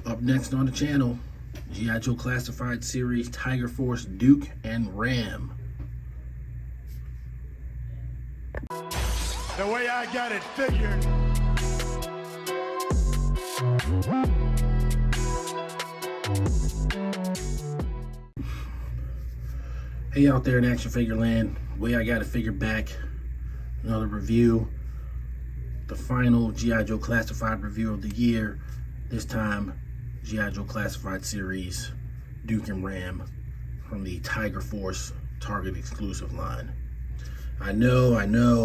Up next on the channel, G.I. Joe Classified Series Tiger Force Duke and Ram. The way I got it figured. Hey out there in action figure land, way I got it figured back. Another review, the final G.I. Joe Classified review of the year. This time, G.I. Joe Classified Series Duke and Ram from the Tiger Force Target exclusive line. I know,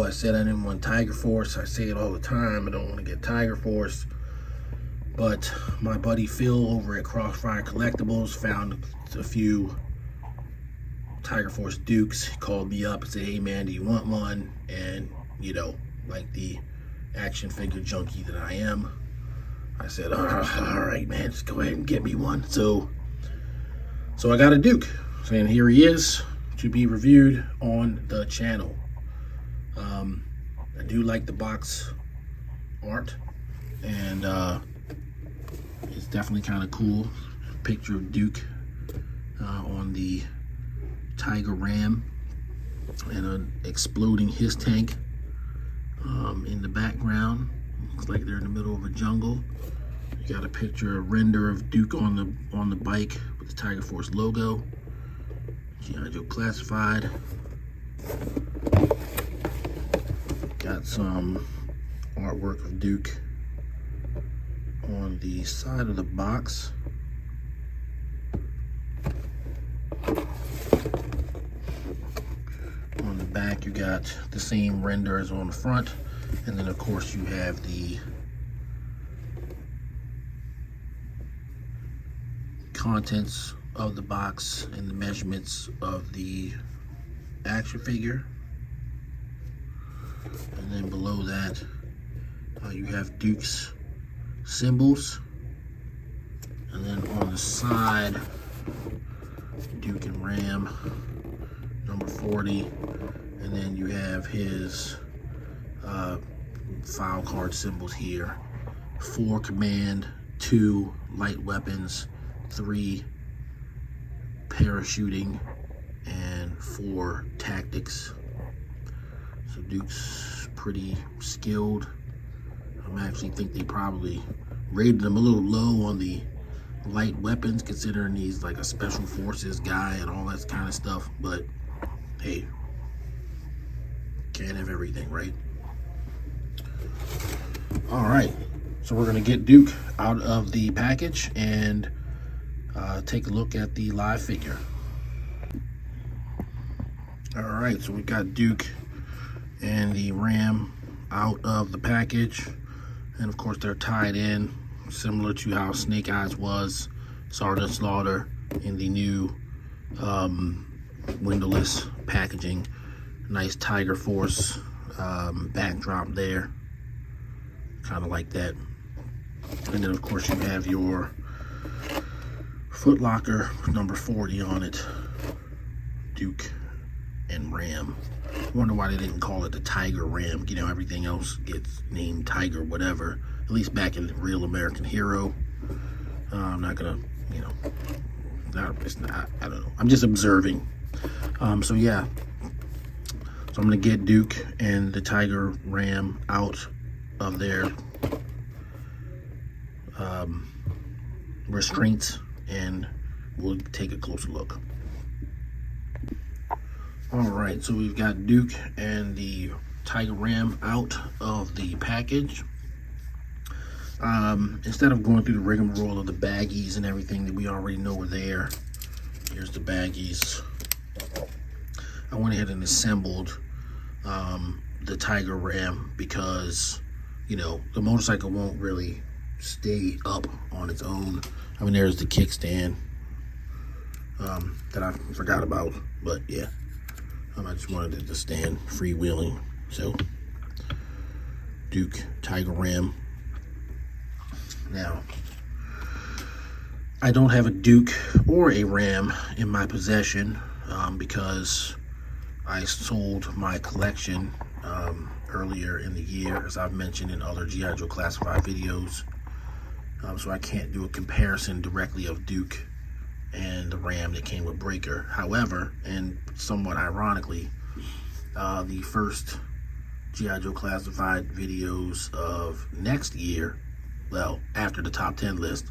I said I didn't want Tiger Force. I say it all the time, I don't want to get Tiger Force. But my buddy Phil over at Crossfire Collectibles found a few Tiger Force Dukes. He called me up and said, hey man, do you want one? And you know, like the action figure junkie that I am, I said, all right man, just go ahead and get me one. So I got a Duke, and here he is to be reviewed on the channel. I do like the box art, and it's definitely kind of cool. Picture of Duke on the Tiger Ram, and an exploding his tank in the background. Looks like they're in the middle of a jungle. You got a picture, a render of Duke on the bike with the Tiger Force logo. G.I. Joe Classified. Got some artwork of Duke on the side of the box. On the back, you got the same render as on the front, and then of course you have the contents of the box and the measurements of the action figure. And then below that, you have Duke's symbols, and then on the side, Duke and Ram number 40, and then you have his file card symbols here: 4 command, 2 light weapons, 3 parachuting, and 4 tactics. So Duke's pretty skilled. I actually think they probably rated him a little low on the light weapons, considering he's like a special forces guy and all that kind of stuff. But hey, can't have everything, right? All right, so we're gonna get Duke out of the package and take a look at the live figure. All right, so we got Duke and the Ram out of the package, and of course they're tied in, similar to how Snake Eyes was, Sergeant Slaughter, in the new windowless packaging. Nice Tiger Force backdrop there, kind of like that. And then of course you have your Foot Locker number 40 on it, Duke and Ram. Wonder why they didn't call it the Tiger Ram. You know, everything else gets named Tiger whatever, at least back in Real American Hero. I'm not gonna, you know, it's not, I don't know, I'm just observing. So yeah, so I'm gonna get Duke and the Tiger Ram out of their restraints, and we'll take a closer look. All right, so we've got Duke and the Tiger Ram out of the package. Instead of going through the rigmarole of the baggies and everything that we already know are there, here's the baggies. I went ahead and assembled the Tiger Ram because, you know, the motorcycle won't really stay up on its own. I mean, there's the kickstand that I forgot about, but yeah. I just wanted it to stand freewheeling. So, Duke, Tiger Ram. Now, I don't have a Duke or a Ram in my possession because I sold my collection earlier in the year, as I've mentioned in other G.I. Joe Classified videos. so I can't do a comparison directly of Duke and the Ram that came with Breaker. However, and somewhat ironically, the first G.I. Joe Classified videos of next year, well, after the top 10 list,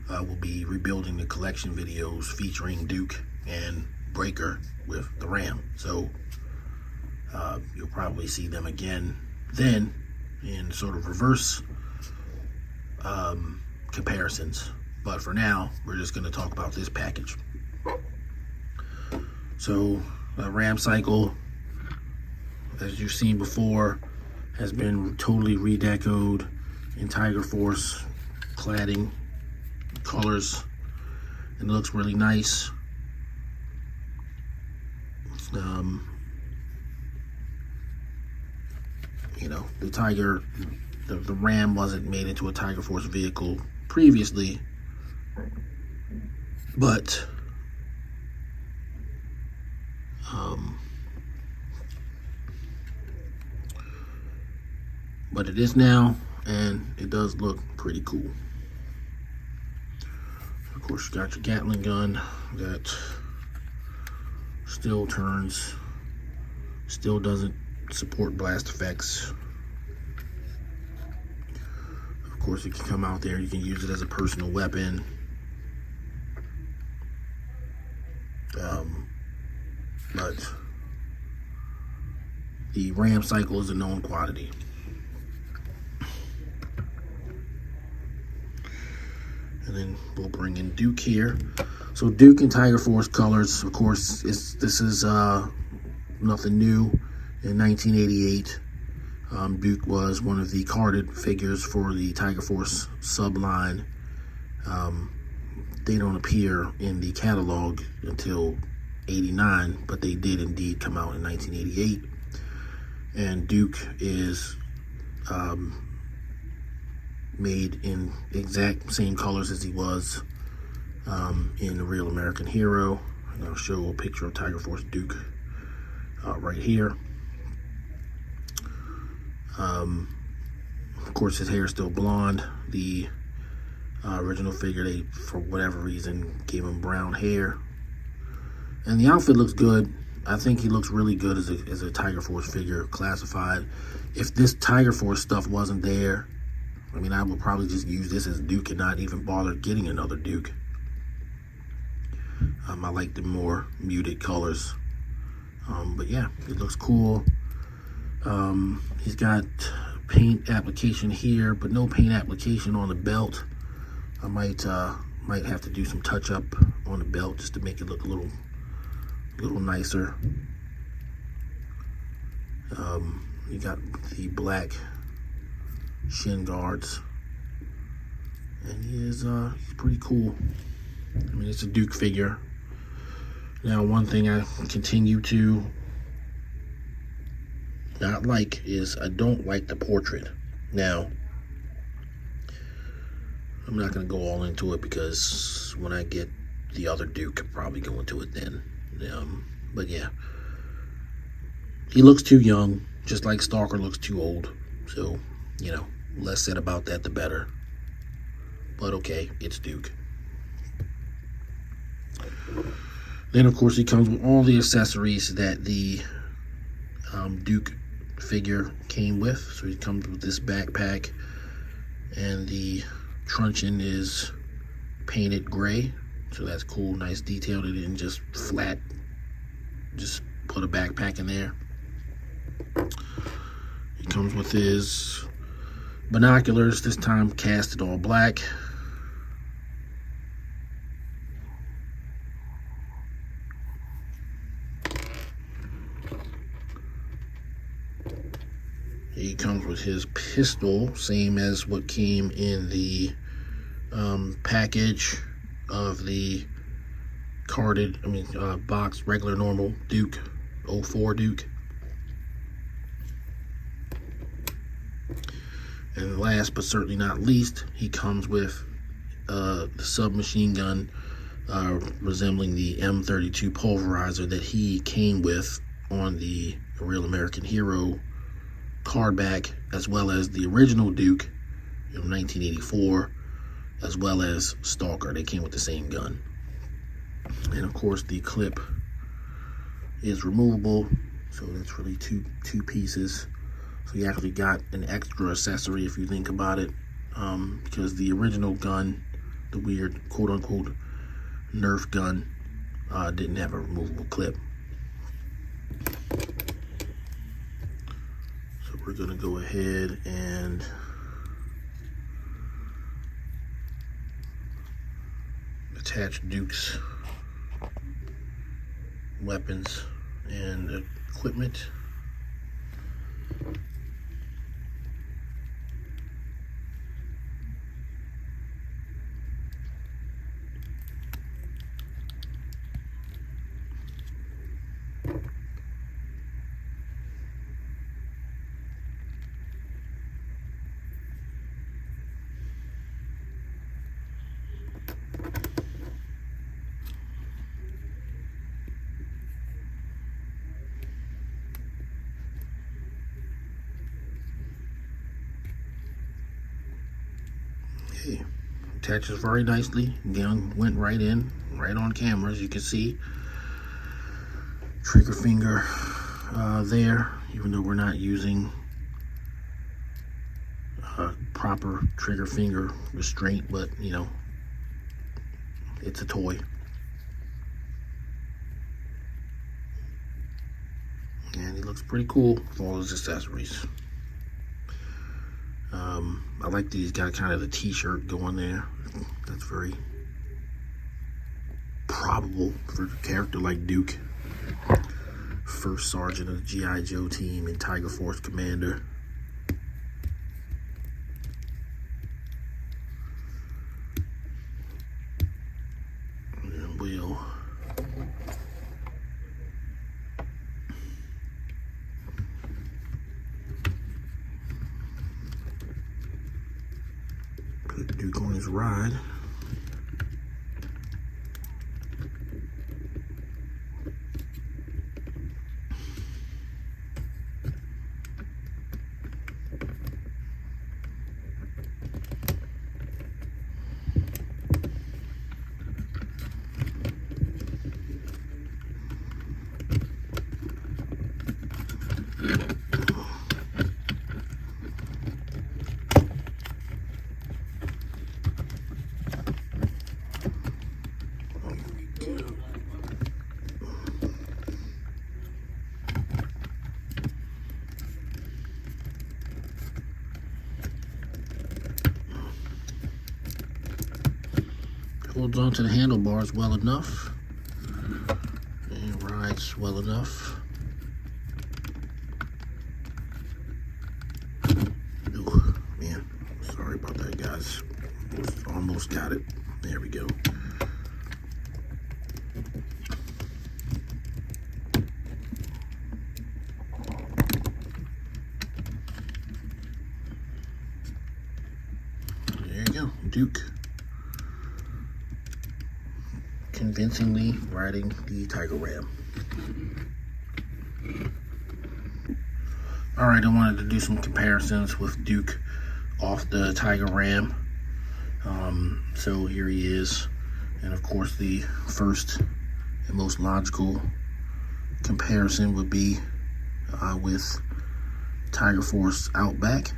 will be rebuilding the collection videos featuring Duke and Breaker with the Ram. So you'll probably see them again then in sort of reverse comparisons. But for now, we're just going to talk about this package. So Ram Cycle, as you've seen before, has been totally redecoed in Tiger Force cladding colors, and it looks really nice. You know, the Ram wasn't made into a Tiger Force vehicle previously, but it is now, and it does look pretty cool. Of course, you got your Gatling gun that still turns, still doesn't support blast effects. Of course, it can come out there, you can use it as a personal weapon. But the Ram Cycle is a known quantity. And then we'll bring in Duke here. So Duke and Tiger Force colors, of course, this is nothing new. In 1988, Duke was one of the carded figures for the Tiger Force subline. They don't appear in the catalog until '89, but they did indeed come out in 1988. And Duke is made in exact same colors as he was in The Real American Hero. And I'll show a picture of Tiger Force Duke right here. Of course, his hair is still blonde. The original figure, they, for whatever reason, gave him brown hair. And the outfit looks good. I think he looks really good as a Tiger Force figure, classified. If this Tiger Force stuff wasn't there, I mean, I would probably just use this as Duke and not even bother getting another Duke. I like the more muted colors. But yeah, it looks cool. He's got paint application here, but no paint application on the belt. I might have to do some touch up on the belt just to make it look a little nicer. You got the black shin guards, and he's pretty cool. I mean, it's a Duke figure. Now, one thing I continue to not like is I don't like the portrait. Now, I'm not going to go all into it because when I get the other Duke, I'll probably go into it then. But yeah, he looks too young, just like Stalker looks too old. So, you know, less said about that, the better. But okay, it's Duke. Then, of course, he comes with all the accessories that the Duke figure came with. So he comes with this backpack, and the truncheon is painted gray. So that's cool, nice detail. They didn't just flat, just put a backpack in there. He comes with his binoculars, this time casted all black. He comes with his pistol, same as what came in the package of the carded, boxed, regular, normal Duke, 04 Duke. And last but certainly not least, he comes with the submachine gun resembling the M32 pulverizer that he came with on the Real American Hero card back, as well as the original Duke. You'll 1984, as well as Stalker. They came with the same gun. And of course the clip is removable, so that's really two pieces. So you actually got an extra accessory if you think about it, because the original gun, the weird quote-unquote Nerf gun, didn't have a removable clip. So we're gonna go ahead and attach Duke's weapons and equipment. Okay, attaches very nicely. Gun went right in, right on camera, as you can see. Trigger finger there, even though we're not using proper trigger finger restraint, but you know, it's a toy. And he looks pretty cool with all his accessories. I like that he's got kind of the t-shirt going there. That's very probable for a character like Duke. First sergeant of the G.I. Joe team and Tiger Force commander. And we'll put Duke on his ride. Holds on to the handlebars well enough and rides well enough. Ooh, man, sorry about that, guys. Almost got it. There we go. There you go, Duke. Convincingly riding the Tiger Ram. Alright, I wanted to do some comparisons with Duke off the Tiger Ram. So here he is, and of course the first and most logical comparison would be with Tiger Force Outback.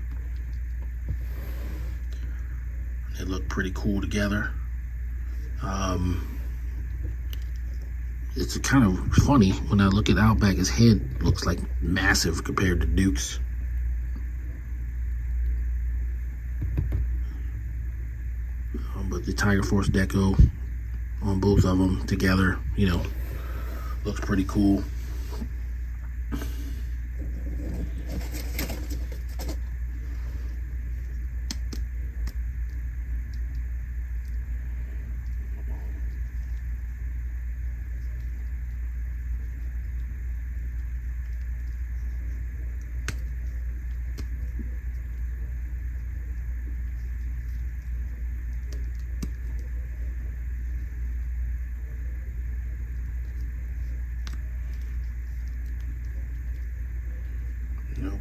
They look pretty cool together. It's kind of funny when I look at Outback, his head looks like massive compared to Duke's. But the Tiger Force deco on both of them together, you know, looks pretty cool.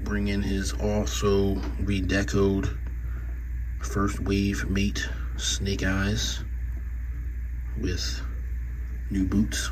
Bring in his also redecoed first wave mate Snake Eyes with new boots.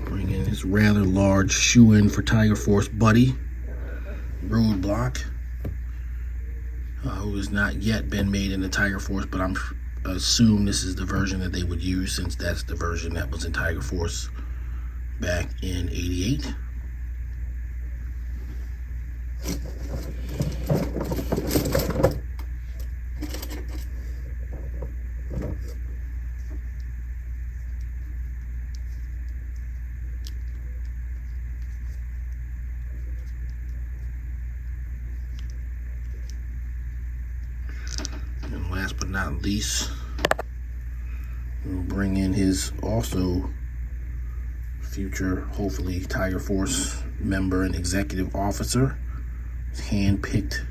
Bring in his rather large shoe-in for Tiger Force buddy, Roadblock, who has not yet been made in the Tiger Force, but I'm assume this is the version that they would use, since that's the version that was in Tiger Force back in '88. And last but not least, we'll bring in his also future, hopefully, Tiger Force member and executive officer, his hand-picked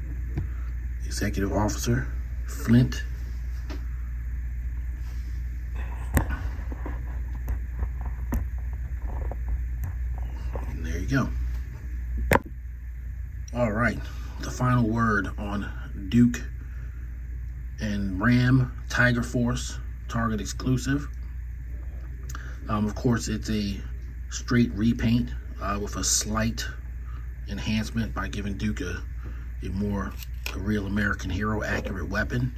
executive officer, Flint. And there you go. All right, the final word on Duke and Ram Tiger Force Target exclusive. Of course, it's a straight repaint with a slight enhancement by giving Duke a real American hero accurate weapon.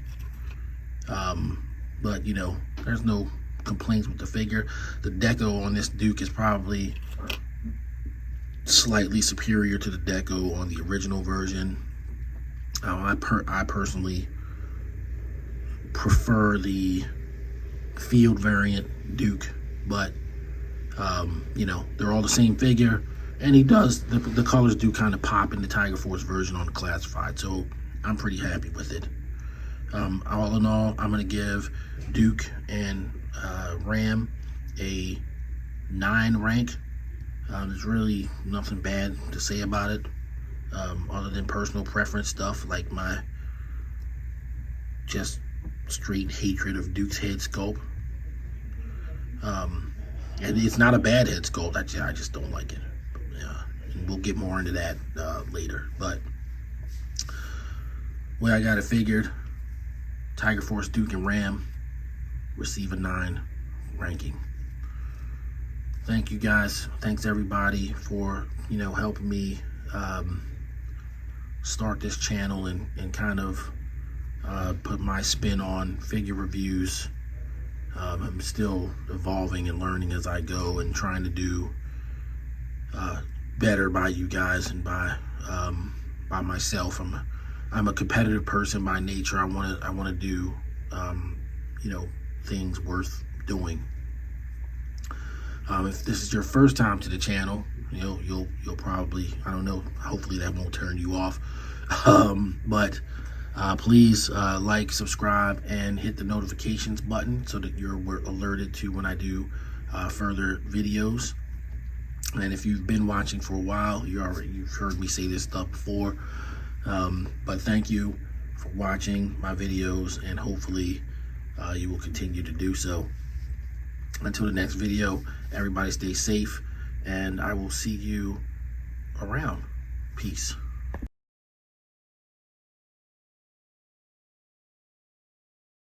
But you know, there's no complaints with the figure. The deco on this Duke is probably slightly superior to the deco on the original version. I personally prefer the field variant Duke, but you know, they're all the same figure, and the colors do kind of pop in the Tiger Force version on the classified, so I'm pretty happy with it. All in all, I'm gonna give Duke and Ram a 9 rank. There's really nothing bad to say about it, other than personal preference stuff, like my just straight hatred of Duke's head sculpt. And it's not a bad head sculpt, I just don't like it. And we'll get more into that later. But way I got it figured, Tiger Force, Duke, and Ram receive a 9 ranking. Thank you guys. Thanks everybody for, you know, helping me start this channel and kind of put my spin on figure reviews. I'm still evolving and learning as I go, and trying to do better by you guys and by myself. I'm a competitive person by nature. I want to do you know, things worth doing. If this is your first time to the channel, you know, you'll probably, I don't know, hopefully that won't turn you off. But please like, subscribe, and hit the notifications button so that you're alerted to when I do further videos. And if you've been watching for a while, you've heard me say this stuff before. But thank you for watching my videos, and hopefully you will continue to do so. Until the next video, everybody stay safe, and I will see you around. Peace.